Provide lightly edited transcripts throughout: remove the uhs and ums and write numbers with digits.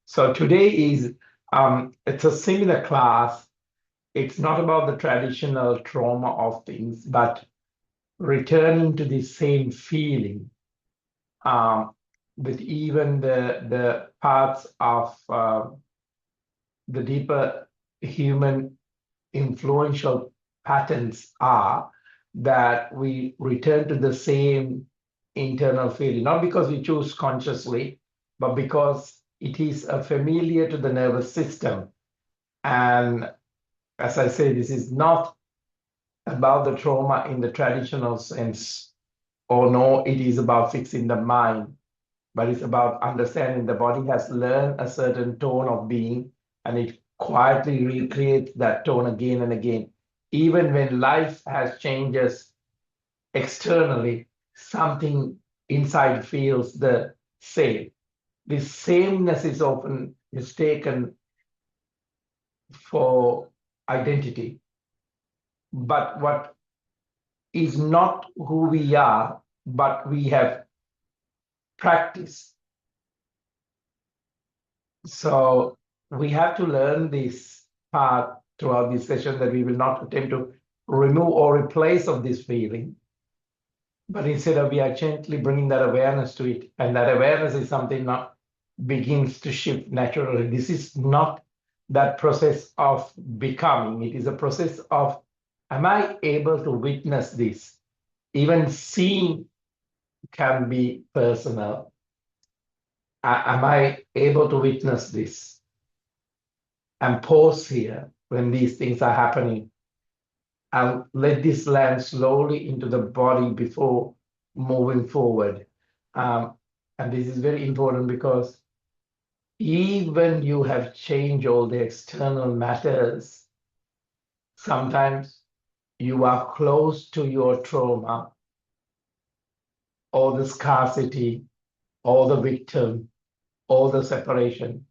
So today is it's a similar class. It's not about the traditional trauma of things, but returning to the same feeling um, with even the parts of the deeper human influential patterns are that we return to the same internal feeling, not because we choose consciously, but because it is familiar to the nervous system. And as I say, this is not about the trauma in the traditional sense, or no, it is about fixing the mind, but it's about understanding the body has learned a certain tone of being and it quietly recreates that tone again and again. Even when life has changes externally, something inside feels the same. This sameness is often mistaken for identity, but what is not who we are, but we have practiced. So we have to learn this part throughout this session, that we will not attempt to remove or replace of this feeling, but instead of we are gently bringing that awareness to it. And that awareness is something that begins to shift naturally. This is not that process of becoming. It is a process of, am I able to witness this? Even seeing can be personal. Am I able to witness this and pause here when these things are happening and let this land slowly into the body before moving forward? And this is very important because even you have changed all the external matters, sometimes you are close to your trauma or the scarcity or the victim or the separation,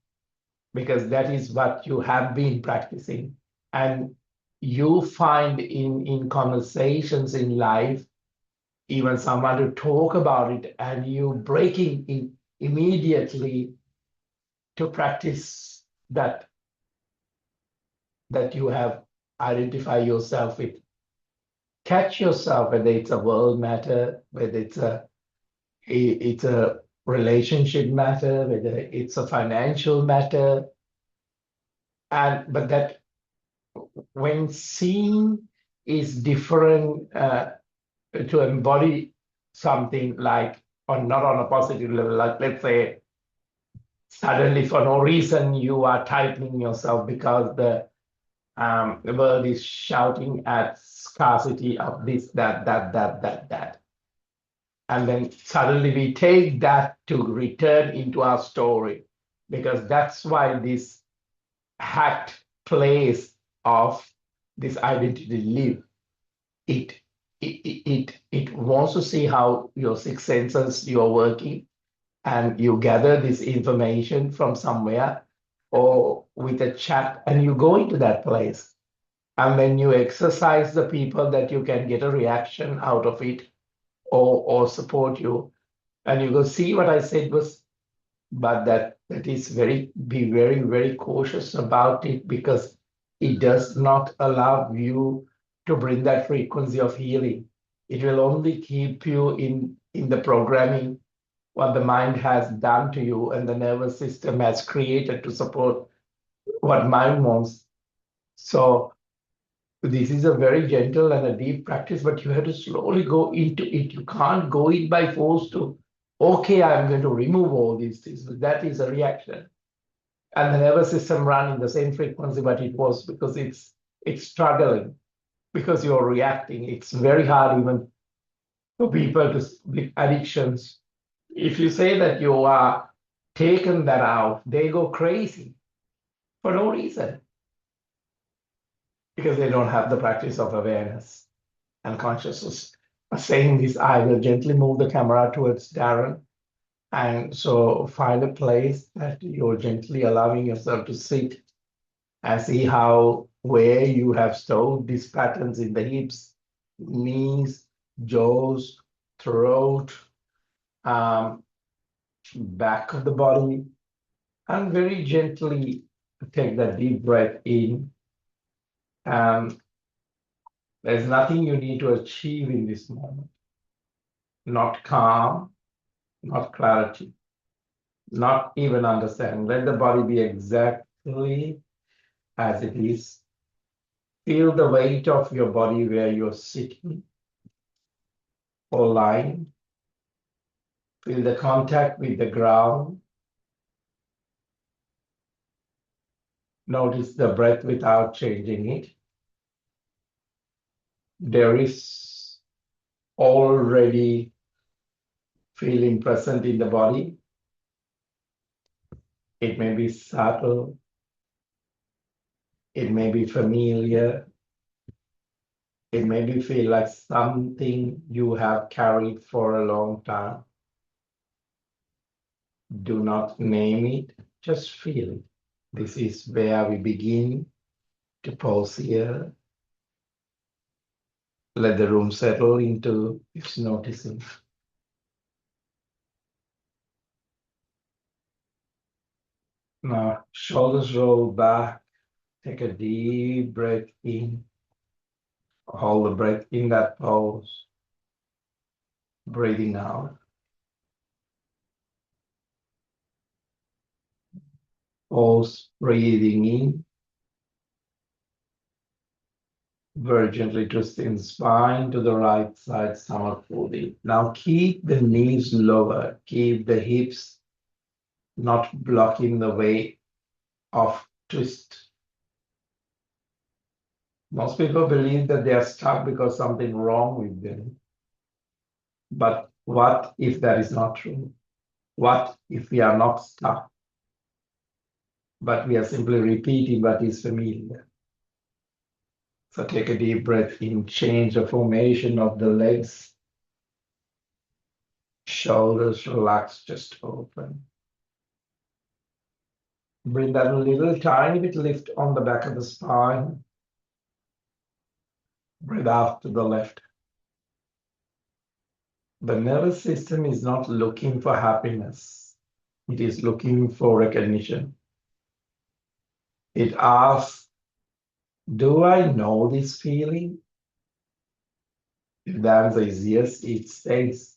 because that is what you have been practicing. And you find in conversations in life, even someone to talk about it, and you breaking in immediately to practice that you have identified yourself with. Catch yourself, whether it's a world matter, whether it's a relationship matter, whether it's a financial matter, and but that when seen is different, to embody something like, or not on a positive level, like let's say suddenly for no reason you are tightening yourself because the world is shouting at scarcity of this, that. And then suddenly we take that to return into our story, because that's why this hacked place of this identity live. It it wants to see how your six senses you're working, and you gather this information from somewhere or with a chat, and you go into that place, and then you exercise the people that you can get a reaction out of it, or support you, and you go see what I said was, but that is be very cautious about it, because it does not allow you to bring that frequency of healing. It will only keep you in the programming what the mind has done to you and the nervous system has created to support what mind wants. So this is a very gentle and a deep practice, but you have to slowly go into it. You can't go in by force to, okay, I'm going to remove all these things. But that is a reaction. And the nervous system run in the same frequency, but it was because it's struggling, because you're reacting. It's very hard even for people with addictions. If you say that you are taken that out, they go crazy for no reason, because they don't have the practice of awareness and consciousness. Saying this, I will gently move the camera towards Darren. And so find a place that you're gently allowing yourself to sit and see how, where you have stored these patterns in the hips, knees, jaws, throat, back of the body, And very gently take that deep breath in. And there's nothing you need to achieve in this moment. Not calm, not clarity, not even understanding. Let the body be exactly as it is. Feel the weight of your body where you're sitting or lying. Feel the contact with the ground. Notice the breath without changing it. There is already feeling present in the body. It may be subtle, it may be familiar, it may be feel like something you have carried for a long time. Do not name it, just feel it. This is where we begin to pause here. Let the room settle into its noticing. Now, shoulders roll back. Take a deep breath in. Hold the breath in that pose. Breathing out. Pause, breathing in. Very gently twisting spine to the right side, stomach folding. Now keep the knees lower. Keep the hips not blocking the way of twist. Most people believe that they are stuck because something wrong with them. But what if that is not true? What if we are not stuck, but we are simply repeating what is familiar? So take a deep breath in, change the formation of the legs. Shoulders relax, just open. Bring that a little tiny bit lift on the back of the spine. Breathe out to the left. The nervous system is not looking for happiness. It is looking for recognition. It asks, do I know this feeling? If the answer is yes, it stays.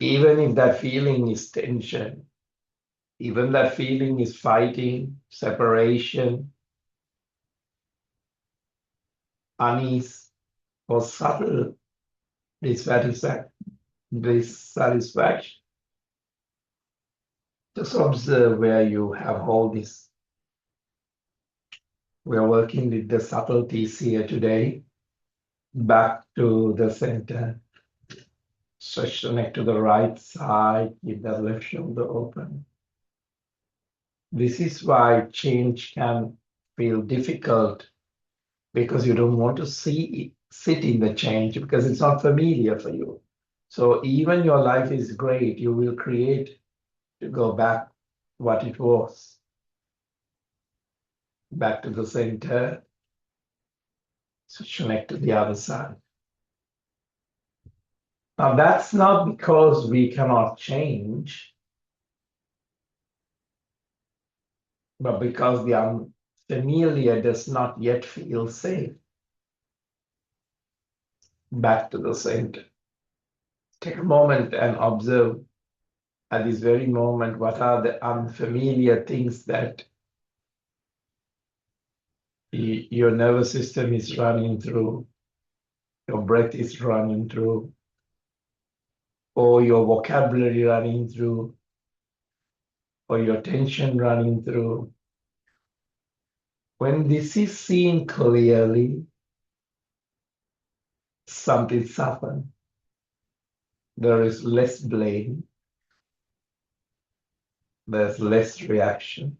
Even if that feeling is tension, even that feeling is fighting, separation, unease, or subtle dissatisfaction, just observe where you have all this. We are working with the subtleties here today. Back to the center. Stretch the neck to the right side. Keep the left shoulder open. This is why change can feel difficult, because you don't want to sit in the change because it's not familiar for you. So even your life is great, you will create to go back what it was. Back to the center. Switch your neck to the other side. Now that's not because we cannot change, but because the unfamiliar does not yet feel safe. Back to the center. Take a moment and observe at this very moment what are the unfamiliar things that your nervous system is running through, your breath is running through, or your vocabulary running through, or your tension running through. When this is seen clearly, something happens. There is less blame, there's less reaction,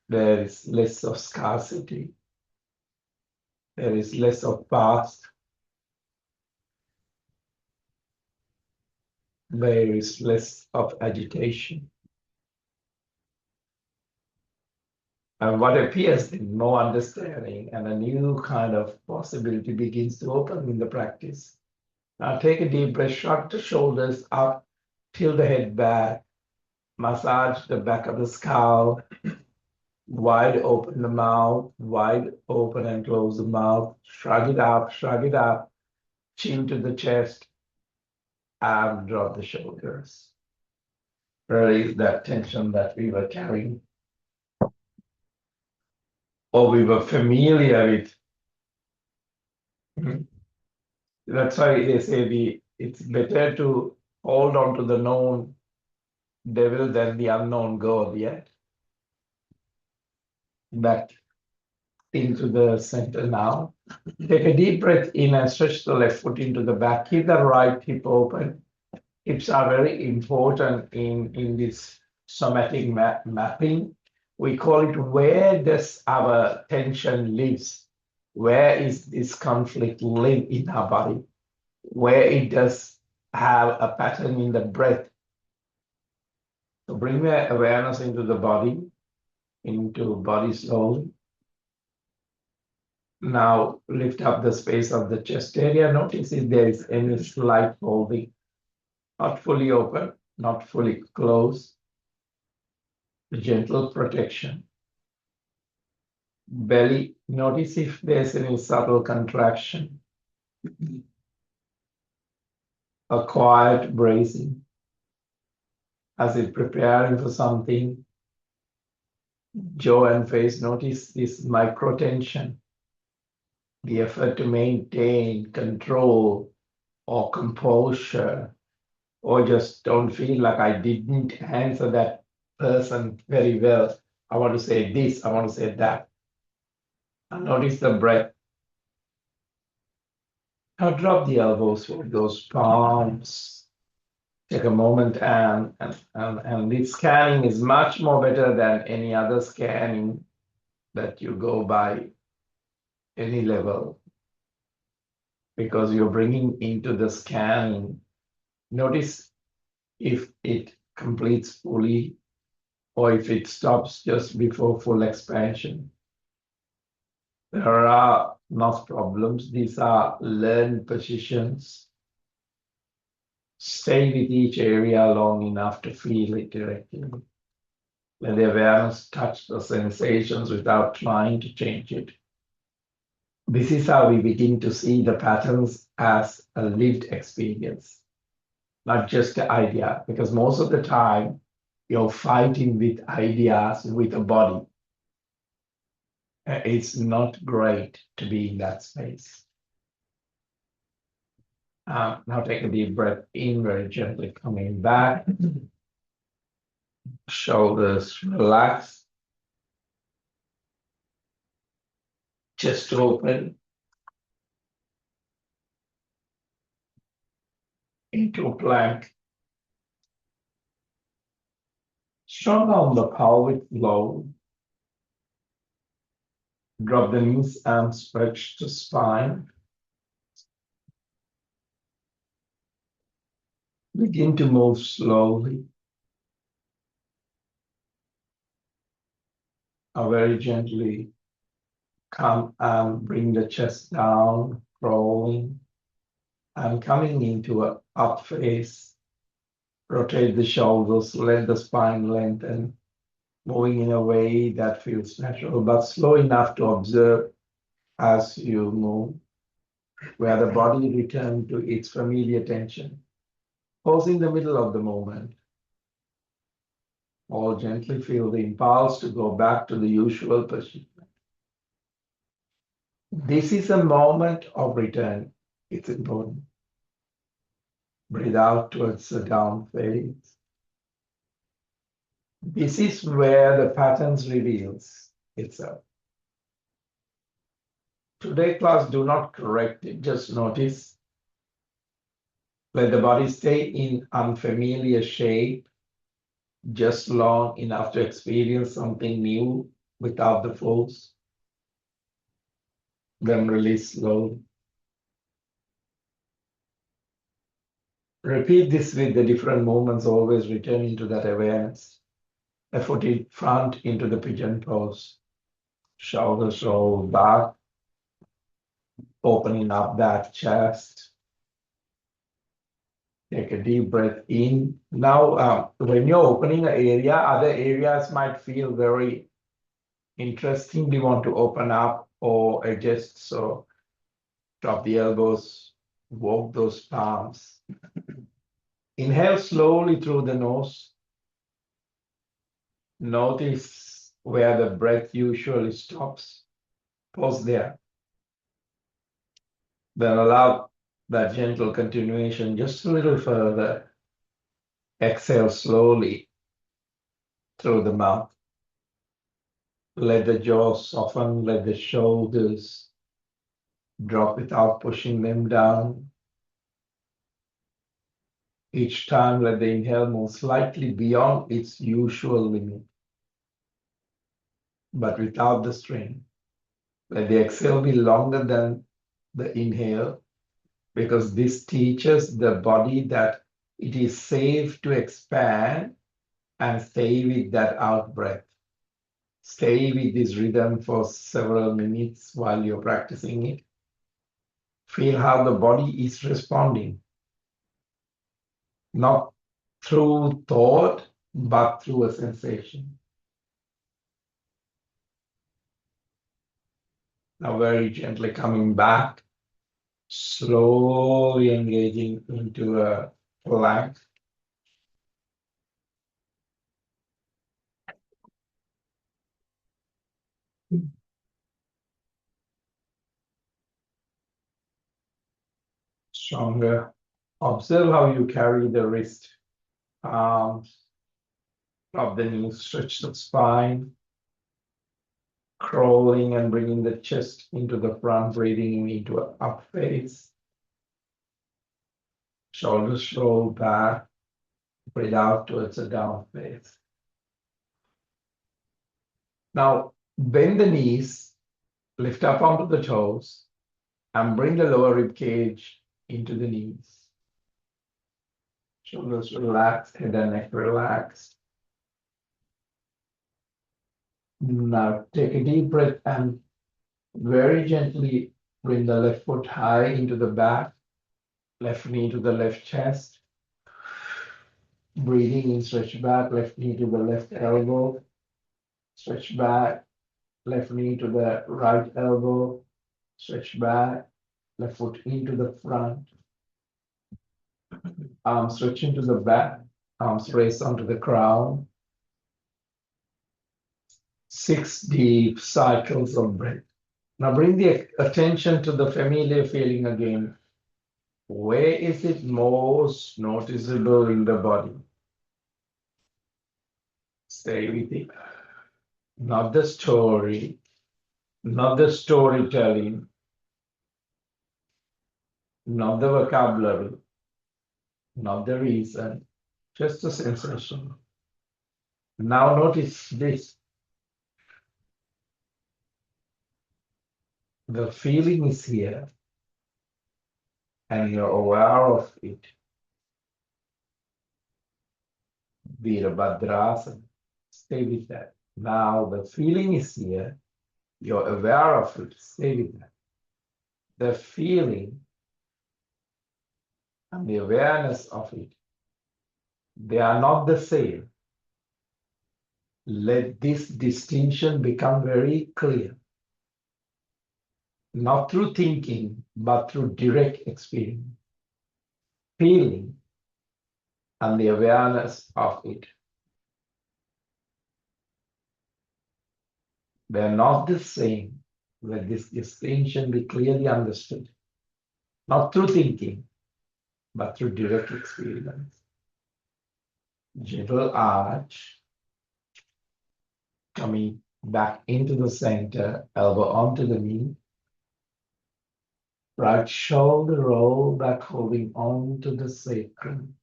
there is less of scarcity, there is less of past, there is less of agitation. And what appears in more understanding and a new kind of possibility begins to open in the practice. Now take a deep breath, shrug the shoulders up, tilt the head back, Massage the back of the skull, wide open the mouth, wide open and close the mouth, shrug it up, chin to the chest, and drop the shoulders. Release that tension that we were carrying or we were familiar with. That's why they say it's better to hold on to the known devil than the unknown God, yeah? Back into the center now. Take a deep breath in and stretch the left foot into the back. Keep the right hip open. Hips are very important in this somatic mapping. We call it where does our tension lives? Where is this conflict live in our body? Where it does have a pattern in the breath. So bring the awareness into the body, slowly. Now lift up the space of the chest area. Notice if there is any slight folding, not fully open, not fully closed. Gentle protection. Belly, notice if there's any subtle contraction. A quiet bracing as if preparing for something. Jaw and face, notice this micro tension. The effort to maintain control or composure, or just don't feel like I didn't answer that person very well. I want to say this, I want to say that. And notice the breath. Now drop the elbows with those palms. Take a moment and this scanning is much more better than any other scanning that you go by any level, because you're bringing into the scanning. Notice if it completes fully or if it stops just before full expansion. There are not problems. These are learned positions. Stay with each area long enough to feel it directly. Let the awareness touch the sensations without trying to change it. This is how we begin to see the patterns as a lived experience, not just an idea, because most of the time you're fighting with ideas with a body. It's not great to be in that space. Now take a deep breath in, very gently coming back. Shoulders relax. Chest open. Into a plank. Strong on the pelvic floor. Drop the knees and stretch the spine. Begin to move slowly. Very gently come and bring the chest down, rolling, and coming into an up face. Rotate the shoulders, let the spine lengthen, moving in a way that feels natural, but slow enough to observe as you move, where the body returns to its familiar tension. Pause in the middle of the moment. Or gently feel the impulse to go back to the usual position. This is a moment of return. It's important. Breathe out towards the down phase. This is where the patterns reveals itself. Today class, do not correct it, just notice. Let the body stay in unfamiliar shape, just long enough to experience something new without the force. Then release slowly. Repeat this with the different movements, always returning to that awareness. A foot in front into the pigeon pose. Shoulders roll back, opening up that chest. Take a deep breath in. Now, when you're opening an area, other areas might feel very interesting. We want to open up or adjust. So drop the elbows, walk those palms. Inhale slowly through the nose. Notice where the breath usually stops. Pause there. Then allow that gentle continuation just a little further. Exhale slowly through the mouth. Let the jaw soften, let the shoulders drop without pushing them down. Each time, let the inhale move slightly beyond its usual limit, but without the strain. Let the exhale be longer than the inhale, because this teaches the body that it is safe to expand and stay with that out breath. Stay with this rhythm for several minutes while you're practicing it. Feel how the body is responding, not through thought, but through a sensation. Now, very gently coming back, slowly engaging into a plank. Stronger. Observe how you carry the wrist, arms, drop the knees, stretch the spine, crawling and bringing the chest into the front, breathing into an up face. Shoulders roll back, breathe out towards a down face. Now, bend the knees, lift up onto the toes, and bring the lower rib cage into the knees. Shoulders relaxed, head and neck relaxed. Now take a deep breath and very gently bring the left foot high into the back, left knee to the left chest. Breathing in, stretch back, left knee to the left elbow, stretch back, left knee to the right elbow, stretch back, left foot into the front. Arms stretch into the back, arms raise onto the crown. 6 deep cycles of breath. Now bring the attention to the familiar feeling again. Where is it most noticeable in the body? Stay with it. Not the story, not the storytelling, not the vocabulary, not the reason, just the sensation. Now notice this. The feeling is here, and you're aware of it. Virabhadrasana. Stay with that. Now the feeling is here. You're aware of it. Stay with that. The feeling and the awareness of it, they are not the same. Let this distinction become very clear. Not through thinking, but through direct experience. Feeling and the awareness of it. They are not the same. Let this distinction be clearly understood. Not through thinking, but through direct experience. Gentle arch, coming back into the center, elbow onto the knee. Right shoulder roll back, holding on to the sacrum.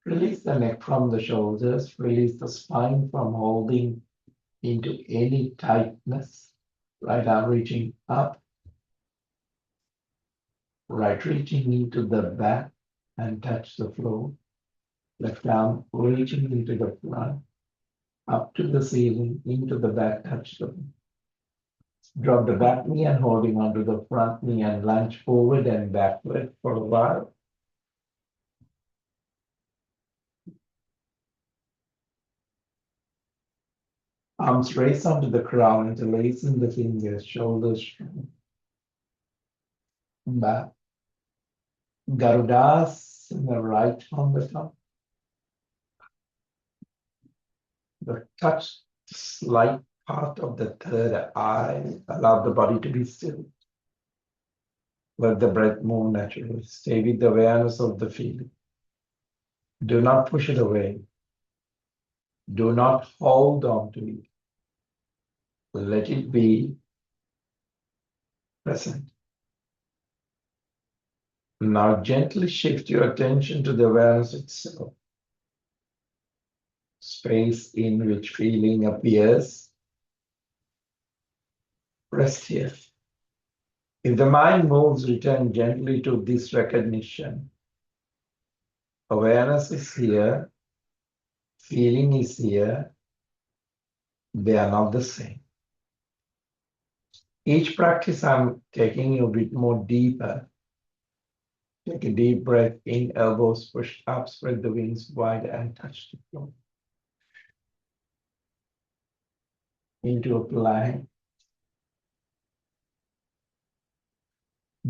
Release the neck from the shoulders, release the spine from holding into any tightness. Right arm reaching up, right reaching into the back and touch the floor. Left arm reaching into the front, up to the ceiling, into the back, touch the floor. Drop the back knee and holding onto the front knee and lunge forward and backward for a while. Arms raised onto the ground, interlacing the fingers, shoulders back. Garudasana, right on the top. The touch slight part of the third eye. Allow the body to be still. Let the breath move naturally. Stay with the awareness of the feeling. Do not push it away. Do not hold on to it. Let it be present. Now gently shift your attention to the awareness itself. Space in which feeling appears. Rest here. If the mind moves, return gently to this recognition. Awareness is here. Feeling is here. They are not the same. Each practice I'm taking you a bit more deeper. Take a deep breath in, elbows pushed up, spread the wings wide and touch the floor. Into a plank.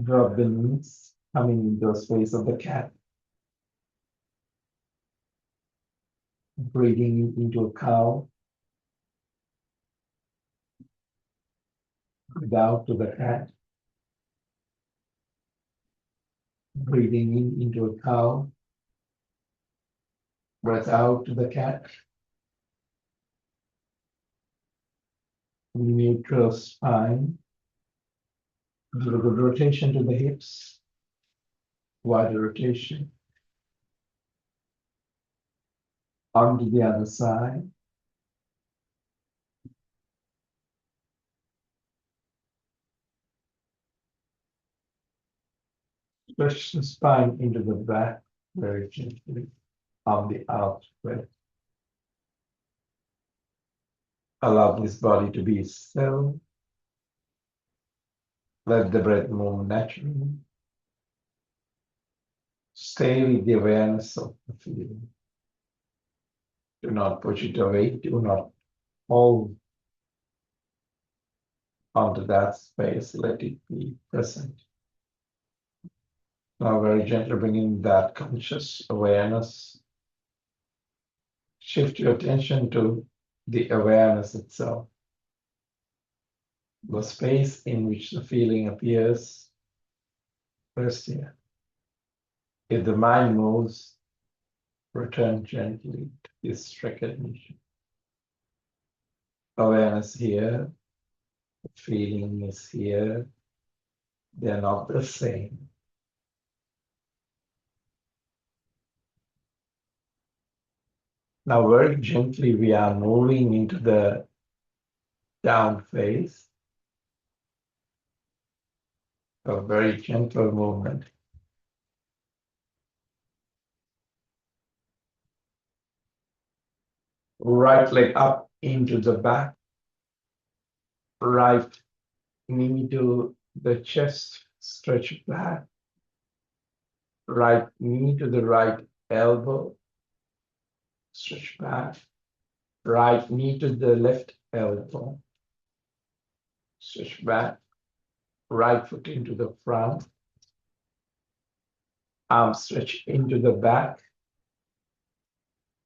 Drop the knees, coming into the space of the cat. Breathing into a cow. Breathe out to the cat. Breathing in into a cow. Breath out to the cat. Neutral spine. Do a good rotation to the hips. Wider rotation. Onto the other side. Push the spine into the back very gently on the out breath. Allow this body to be still. Let the breath move naturally. Stay with the awareness of the feeling. Do not push it away. Do not hold onto that space. Let it be present. Now very gently bringing that conscious awareness. Shift your attention to the awareness itself. The space in which the feeling appears. Rest here. If the mind moves, return gently to this recognition. Awareness here, feeling is here. They're not the same. Now very gently we are moving into the down phase. A very gentle movement. Right leg up into the back. Right knee to the chest, stretch back. Right knee to the right elbow, stretch back. Right knee to the left elbow, stretch back. Right foot into the front. Arms stretch into the back.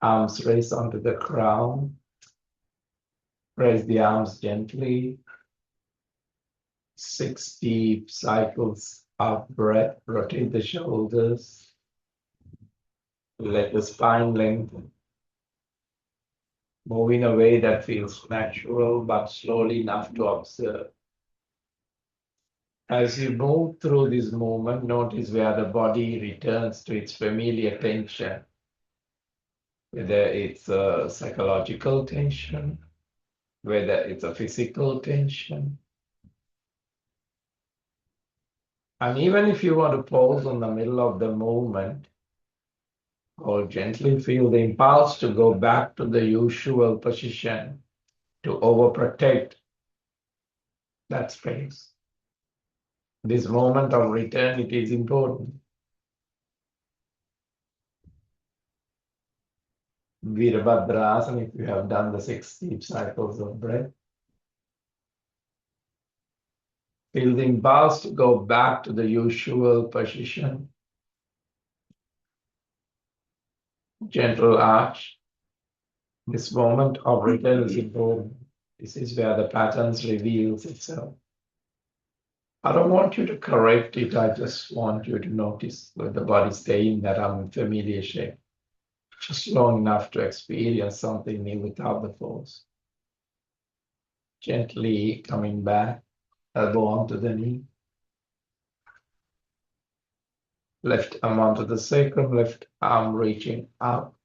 Arms raise onto the crown. Raise the arms gently. 6 deep cycles of breath. Rotate the shoulders. Let the spine lengthen. Move in a way that feels natural, but slowly enough to observe. As you move through this movement, notice where the body returns to its familiar tension. Whether it's a psychological tension, whether it's a physical tension. And even if you want to pause in the middle of the movement, or gently feel the impulse to go back to the usual position, to overprotect that space. This moment of return, it is important. Virabhadrasana, if you have done the 6 deep cycles of breath. Feel the impulse to go back to the usual position. Gentle arch. This moment of return is important. This is where the patterns reveals itself. I don't want you to correct it. I just want you to notice that the body stay in that unfamiliar shape, just long enough to experience something new without the force. Gently coming back, elbow onto the knee, left arm onto the sacrum, left arm reaching up,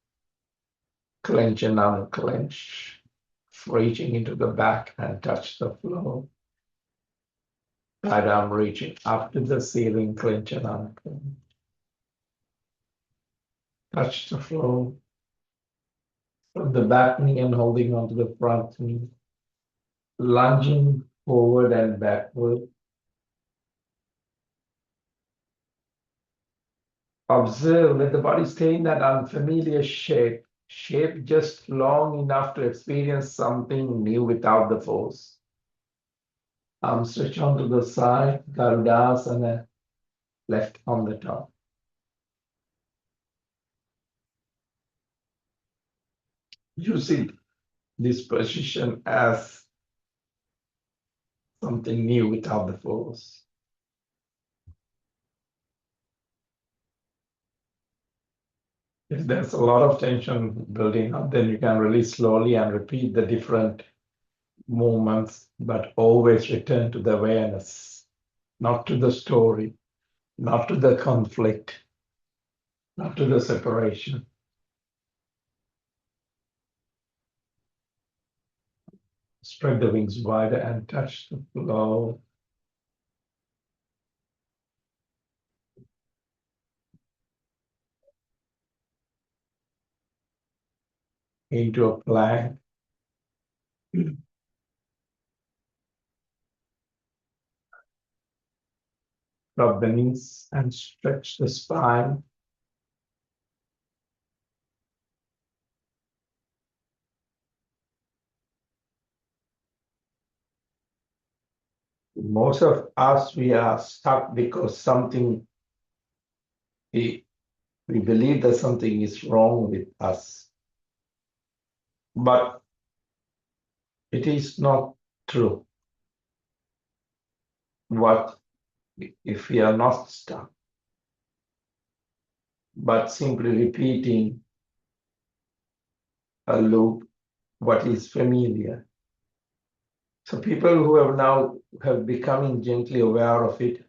clench and unclench, reaching into the back and touch the floor. Right arm reaching up to the ceiling, clench and unclench. Touch the floor. From the back knee and holding onto the front knee. Lunging forward and backward. Observe, let the body stay in that unfamiliar shape. Shape just long enough to experience something new without the force. Arm stretch onto the side, Garudasana, left on the top. Using this position as something new without the force. If there's a lot of tension building up, then you can release slowly and repeat the different movements, but always return to the awareness, not to the story, not to the conflict, not to the separation. Spread the wings wider and touch the floor. Into a plank. Drop the knees and stretch the spine. Most of us, we are stuck because we believe that something is wrong with us. But it is not true. What if we are not stuck, but simply repeating a loop, what is familiar? So people who have becoming gently aware of it,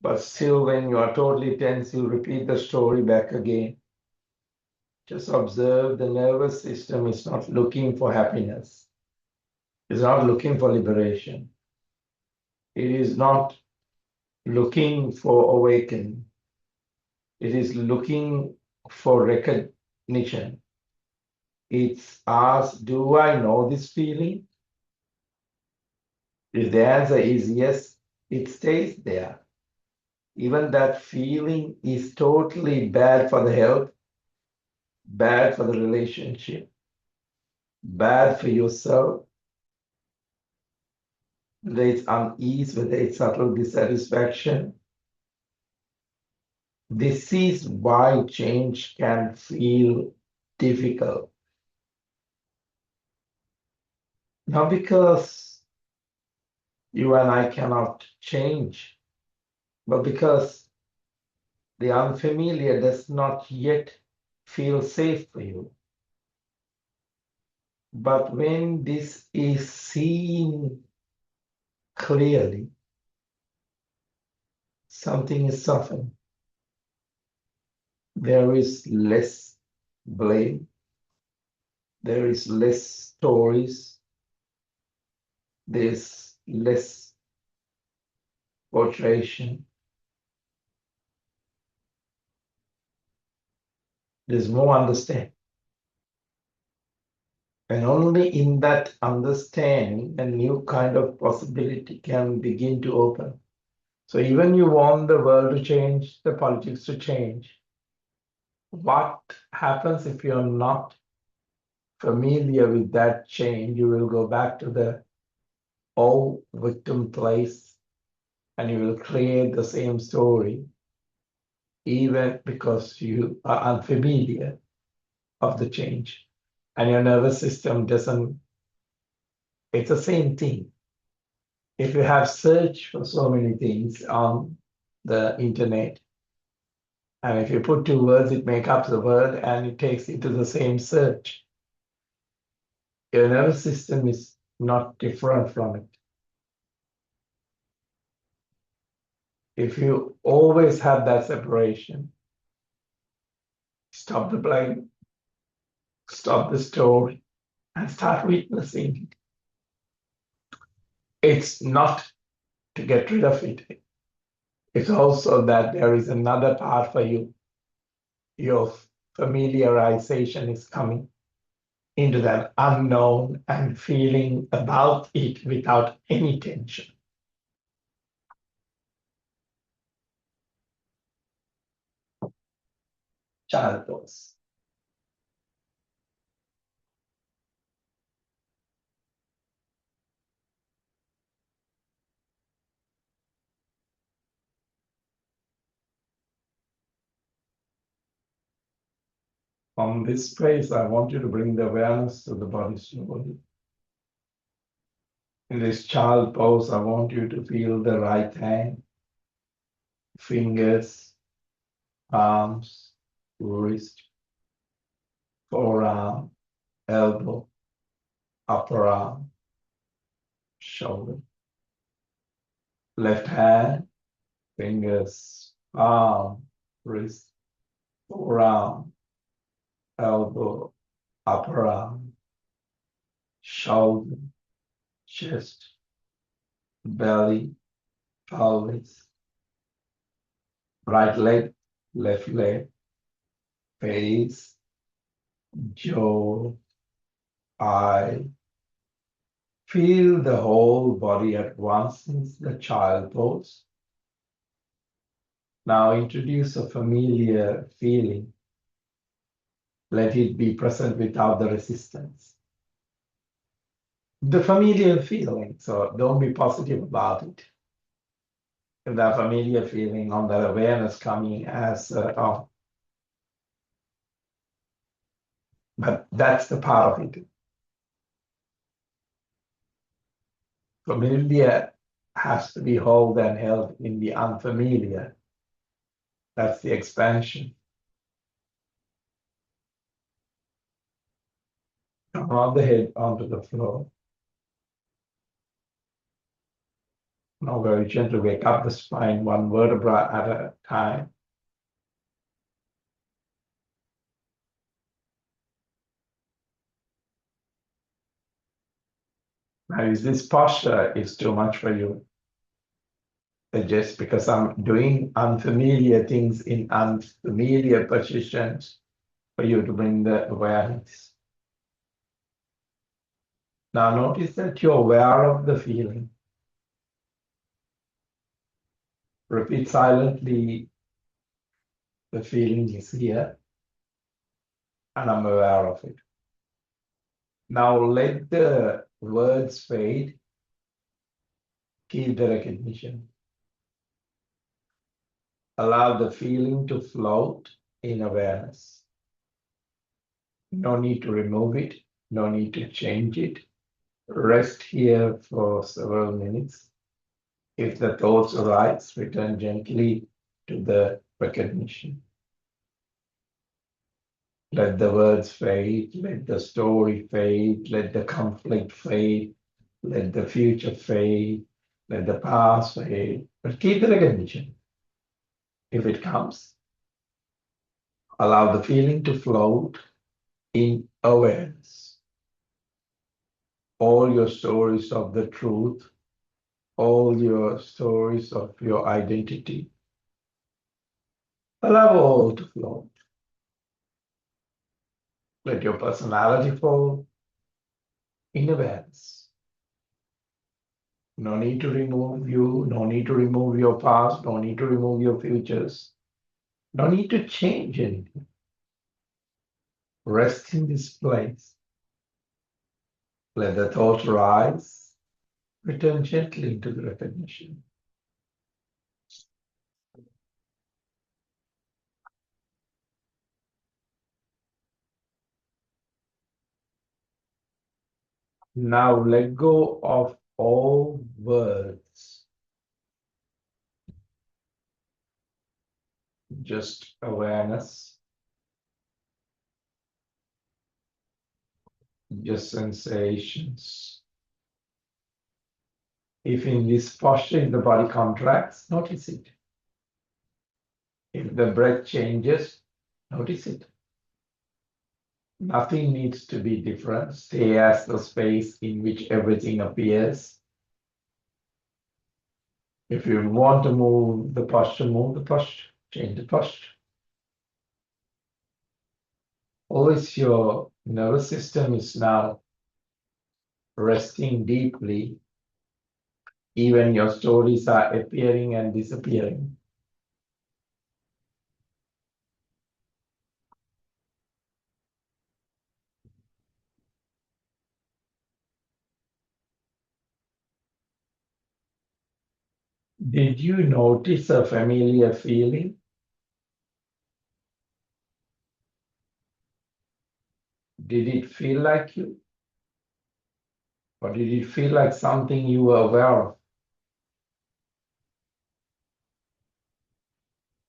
but still when you are totally tense, you repeat the story back again. Just observe the nervous system is not looking for happiness. It's not looking for liberation. It is not looking for awakening. It is looking for recognition. It's asked, do I know this feeling? If the answer is yes, it stays there. Even that feeling is totally bad for the health, bad for the relationship, bad for yourself, whether it's unease, whether it's subtle dissatisfaction. This is why change can feel difficult. Not because you and I cannot change, but because the unfamiliar does not yet feel safe for you. But when this is seen clearly, something is softened. There is less blame. There is less stories. There's less portrayal. There's more understanding. And only in that understanding, a new kind of possibility can begin to open. So even you want the world to change, the politics to change. What happens if you're not familiar with that change, you will go back to the old victim place and you will create the same story, even because you are unfamiliar of the change. And your nervous system doesn't, it's the same thing. If you have searched for so many things on the internet, and if you put two words, it makes up the word and it takes you to the same search. Your nervous system is not different from it. If you always have that separation, stop the blame, stop the story, and start witnessing it. It's not to get rid of it. It's also that there is another part for you. Your familiarization is coming into that unknown and feeling about it without any tension. Child pose. From this place, I want you to bring the awareness to the body slowly. In this child pose, I want you to feel the right hand, fingers, arms, wrist, forearm, elbow, upper arm, shoulder. Left hand, fingers, arm, wrist, forearm, elbow, upper arm, shoulder, chest, belly, pelvis, right leg, left leg, face, jaw, eye. Feel the whole body at once since the child pose. Now introduce a familiar feeling. Let it be present without the resistance. The familiar feeling, so don't be positive about it. If that familiar feeling on that awareness coming as, but that's the part of it. Familiar has to be held and held in the unfamiliar. That's the expansion. Come on the head onto the floor. Now very gently wake up the spine one vertebra at a time. Now, is this posture is too much for you? Just because I'm doing unfamiliar things in unfamiliar positions for you to bring the awareness. Now notice that you're aware of the feeling. Repeat silently, the feeling is here and I'm aware of it. Now let the words fade. Keep the recognition. Allow the feeling to float in awareness. No need to remove it. No need to change it. Rest here for several minutes. If the thoughts arise, return gently to the recognition. Let the words fade, let the story fade, let the conflict fade, let the future fade, let the past fade, but keep the recognition. If it comes, allow the feeling to float in awareness. All your stories of the truth, all your stories of your identity, allow all to float. Let your personality fall in awareness. No need to remove you, no need to remove your past, no need to remove your futures, no need to change anything. Rest in this place. Let the thought rise. Return gently into the recognition. Now let go of all words. Just awareness. Just sensations. If in this posture the body contracts, notice it. If the breath changes, notice it. Nothing needs to be different. Stay as the space in which everything appears. If you want to move the posture, change the posture. Always your nervous system is now resting deeply. Even your stories are appearing and disappearing. Did you notice a familiar feeling? Did it feel like you? Or did it feel like something you were aware of?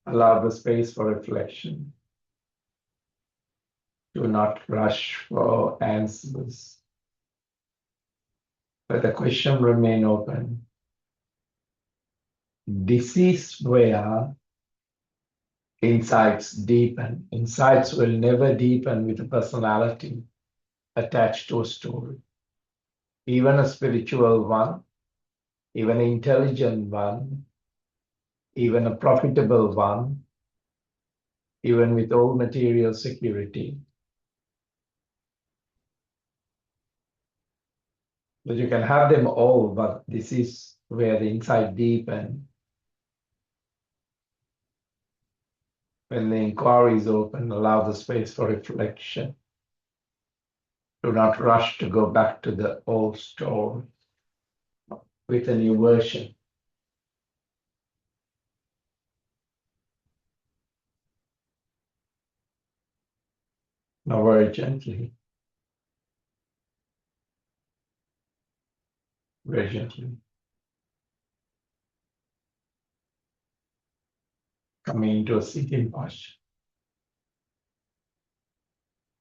Allow the space for reflection. Do not rush for answers. Let the question remain open. This is where insights deepen. Insights will never deepen with a personality attached to a story. Even a spiritual one, even an intelligent one, even a profitable one, even with all material security. But you can have them all, but this is where the insight deepens. When the inquiry is open, allow the space for reflection. Do not rush to go back to the old story with a new version. Now very gently, coming into a sitting posture.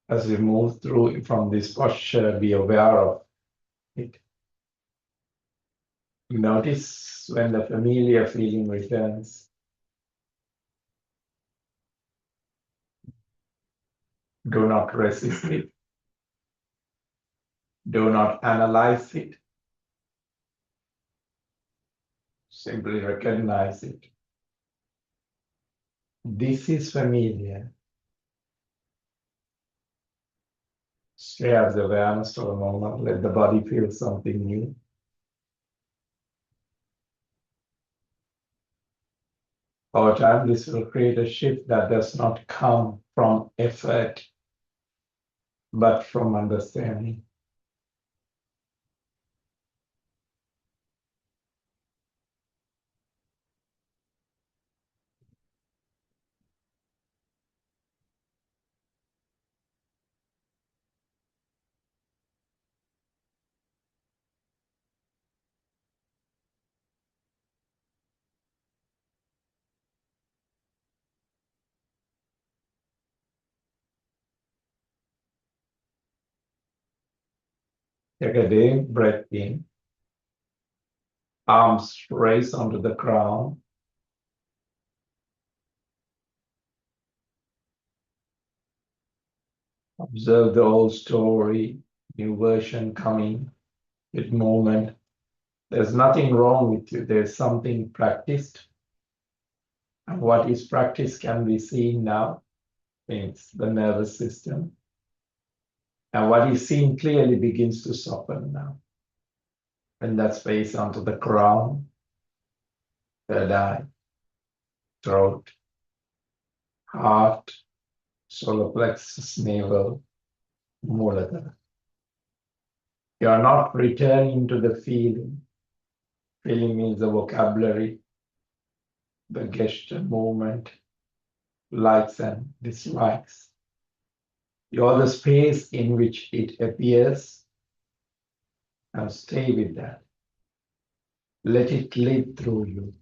As we move through from this posture, be aware of it. Notice when the familiar feeling returns. Do not resist it. Do not analyze it. Simply recognize it. This is familiar. Stay as awareness for a moment. Let the body feel something new. Over time, this will create a shift that does not come from effort, but from understanding. Take a deep breath in. Arms raised onto the ground. Observe the old story, new version coming with movement. There's nothing wrong with you. There's something practiced. And what is practiced can be seen now. It's the nervous system. And what is seen clearly begins to soften now. And that's face onto the crown, third eye, throat, heart, solar plexus, navel, Muladhara. You are not returning to the feeling. Feeling means the vocabulary, the gesture, movement, likes and dislikes. You are the space in which it appears, and stay with that. Let it live through you.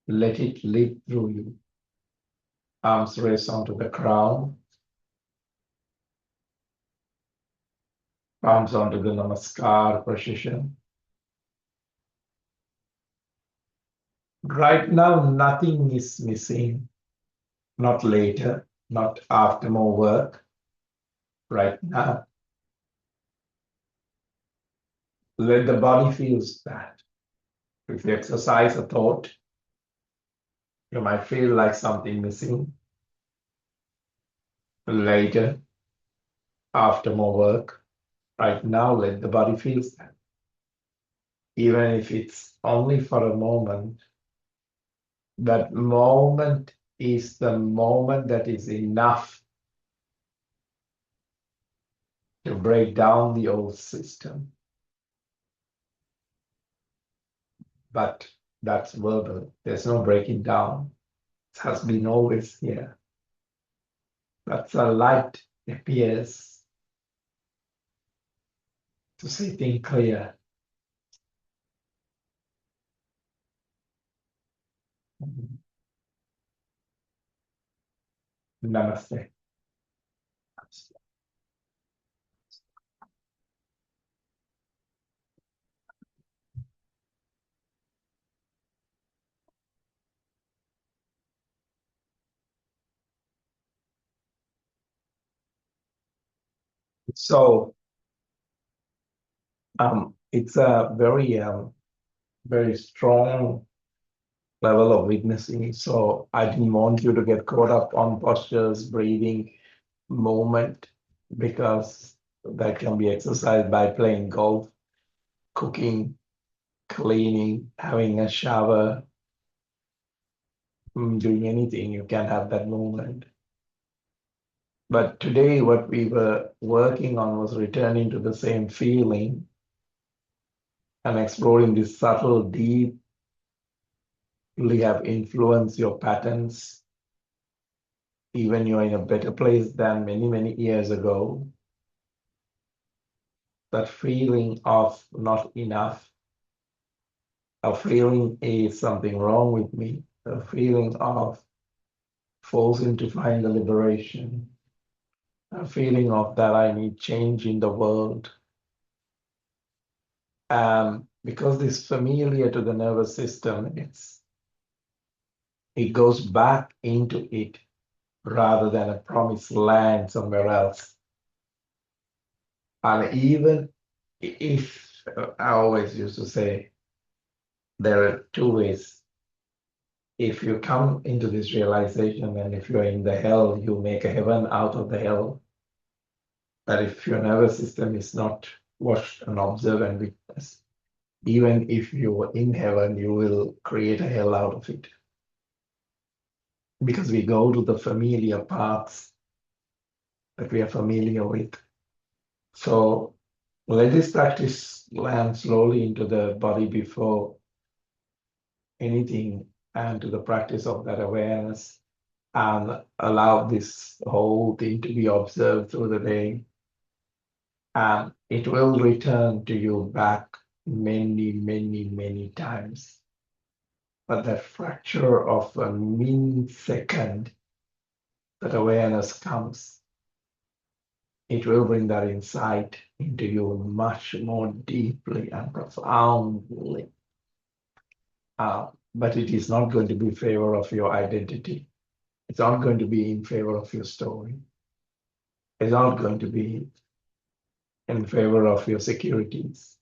Let it live through you. Arms raised onto the crown, palms onto the namaskar position. Right now, nothing is missing. Not later, not after more work. Right now, let the body feel that. If you exercise a thought, you might feel like something missing. Later, after more work, right now, let the body feel that. Even if it's only for a moment, that moment is the moment that is enough to break down the old system. But that's verbal. There's no breaking down. It has been always here. That's a light appears to see things clear. Namaste. So it's a very strong level of witnessing. So I didn't want you to get caught up on postures, breathing, movement, because that can be exercised by playing golf, cooking, cleaning, having a shower, doing anything. You can have that movement. But today, what we were working on was returning to the same feeling and exploring this subtle, deeply have influenced your patterns. Even you're in a better place than many, many years ago. That feeling of not enough, a feeling is something wrong with me, a feeling of forcing to find the liberation, a feeling of that I need change in the world. Because this familiar to the nervous system, it goes back into it rather than a promised land somewhere else. And even if I always used to say there are two ways. If you come into this realization and if you're in the hell, you make a heaven out of the hell. That if your nervous system is not watched and observed and witnessed, even if you are in heaven, you will create a hell out of it. Because we go to the familiar paths that we are familiar with. So let this practice land slowly into the body before anything, and to the practice of that awareness, and allow this whole thing to be observed through the day. And it will return to you back many, many, many times. But that fracture of a millisecond that awareness comes, it will bring that insight into you much more deeply and profoundly. But it is not going to be in favor of your identity. It's not going to be in favor of your story. It's not going to be in favor of your securities.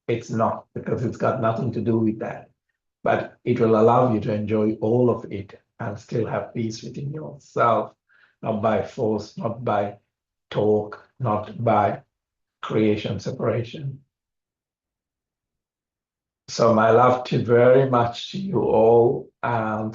It's not, because it's got nothing to do with that. But it will allow you to enjoy all of it and still have peace within yourself, not by force, not by talk, not by creation separation. So my love to very much to you all, and